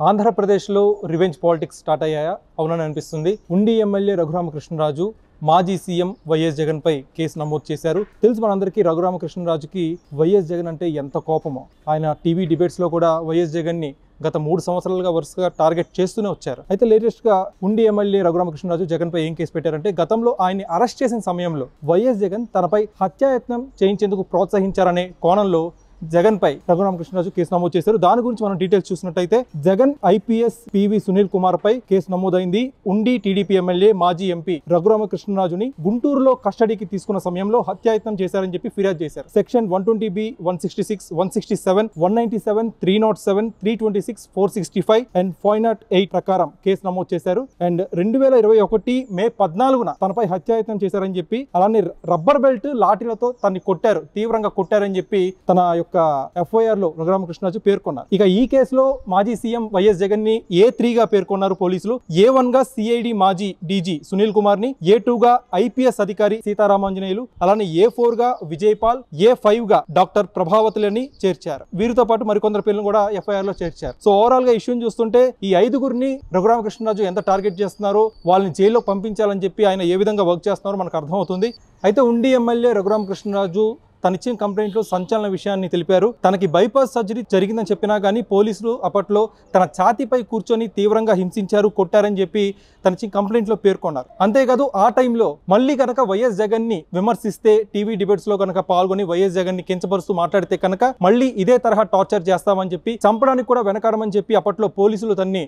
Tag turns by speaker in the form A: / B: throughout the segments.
A: ఆంధ్రప్రదేశ్లో revenge politics start అయ్యాయా? అవునని అనిపిస్తుంది. ఉండి ఎమ్మెల్యే రఘురామకృష్ణరాజు మాజీ సీఎం వైఎస్ జగన్ పై కేసు నమోదు చేశారు. తెలుసు మనందరికీ రఘురామకృష్ణరాజుకి వైఎస్ జగన్ అంటే ఎంత కోపమో. ఆయన టీవీ డిబేట్స్ లో కూడా వైఎస్ జగన్ ని గత 3 సంవత్సరాలుగా వరుసగా టార్గెట్ చేస్తూనే వచ్చారు. అయితే లేటెస్ట్ గా ఉండి ఎమ్మెల్యే రఘురామకృష్ణరాజు జగన్ పై ఏం కేసు పెట్టారంటే, గతంలో ఆయన్ని అరెస్ట్ చేసిన సమయంలో వైఎస్ జగన్ తనపై హత్యాయత్నం చేయించేందుకు ప్రోత్సహించారనే కోణంలో జగన్ పై రఘురామకృష్ణరాజు కేసు నమోదు చేశారు. దాని గురించి మనం డీటెయిల్స్ చూసినట్టయితే, జగన్ ఐపీఎస్ పివి సునీల్ కుమార్ పై కేసు నమోదైంది. ఉండి టీడీపీ ఎమ్మెల్యే మాజీ ఎంపీ రఘురామకృష్ణరాజుని గుంటూరులో కస్టడీకి తీసుకున్న సమయంలో హత్యాయత్నం చేశారని చెప్పి ఫిర్యాదు చేశారు. సెక్షన్ 120B, 166, 167, 197, 307, 326, 465 అండ్ 508 ప్రకారం కేసు నమోదు చేశారు. అండ్ 2021 మే 14న తనపై హత్యాయత్నం చేశారని చెప్పి, అలానే రబ్బర్ బెల్ట్ లాఠీలతో తనని కొట్టారు, తీవ్రంగా కొట్టారని చెప్పి తన FIR లో రఘురామకృష్ణరాజు పేర్కొన్నారు. ఇక ఈ కేసులో మాజీ సీఎం వైఎస్ జగన్ ని A3 గా పేర్కొన్నారు పోలీసులు. A1 గా CID మాజీ డీజీ సునీల్ కుమార్ ని, A2 గా IPS అధికారి సీతారామాంజనేయులు, అలానే A4 గా విజయ్ పాల్, A5 గా డాక్టర్ ప్రభావతులని చేర్చారు. వీరితో పాటు మరికొందరు పేర్లను కూడా FIR లో చేర్చారు. సో ఓవరాల్ గా ఇష్యూని చూస్తుంటే ఈ 5గురిని రఘురామకృష్ణరాజు ఎంత టార్గెట్ చేస్తున్నారో, వాళ్ళని జైల్లో పంపించాలని చెప్పి ఆయన ఏ విధంగా వర్క్ చేస్తున్నారో మనకు అర్థమవుతుంది. అయితే ఉండి ఎమ్మెల్యే రఘురామకృష్ణరాజు తనిచ్చిన కంప్లైంట్లో సంచలన విషయాన్ని తెలిపారు. తనకి బైపాస్ సర్జరీ జరిగిందని చెప్పినా కానీ పోలీసులు అప్పట్లో తన ఛాతీపై కూర్చొని తీవ్రంగా హింసించారు, కొట్టారని చెప్పి తనిచ్చిన కంప్లైంట్లో పేర్కొన్నారు. అంతేకాదు ఆ టైంలో మళ్ళీ కనుక వైఎస్ జగన్ ని విమర్శిస్తే, టీవీ డిబేట్స్ లో కనుక పాల్గొని వైఎస్ జగన్ ని కించపరుస్తూ మాట్లాడితే కనుక మళ్ళీ ఇదే తరహా టార్చర్ చేస్తామని చెప్పి, చంపడానికి కూడా వెనకాడమని చెప్పి అప్పట్లో పోలీసులు తన్ని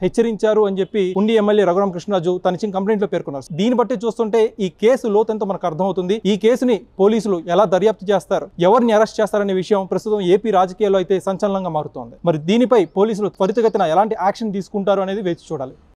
A: హెచ్చరించారు అని చెప్పి ఉండి ఎమ్మెల్యే రఘురామకృష్ణరాజు తనిచ్చిన కంప్లైంట్లో పేర్కొన్నారు. దీన్ని బట్టి చూస్తుంటే ఈ కేసు లోతెంతో మనకు అర్థమవుతుంది. ఈ కేసుని పోలీసులు ఎలా దర్యాప్తు చేస్తారు, ఎవరిని అరెస్ట్ చేస్తారనే విషయం ప్రస్తుతం ఏపీ రాజకీయాల్లో అయితే సంచలనంగా మారుతోంది. మరి దీనిపై పోలీసులు త్వరితగతిన ఎలాంటి యాక్షన్ తీసుకుంటారు అనేది వేచి చూడాలి.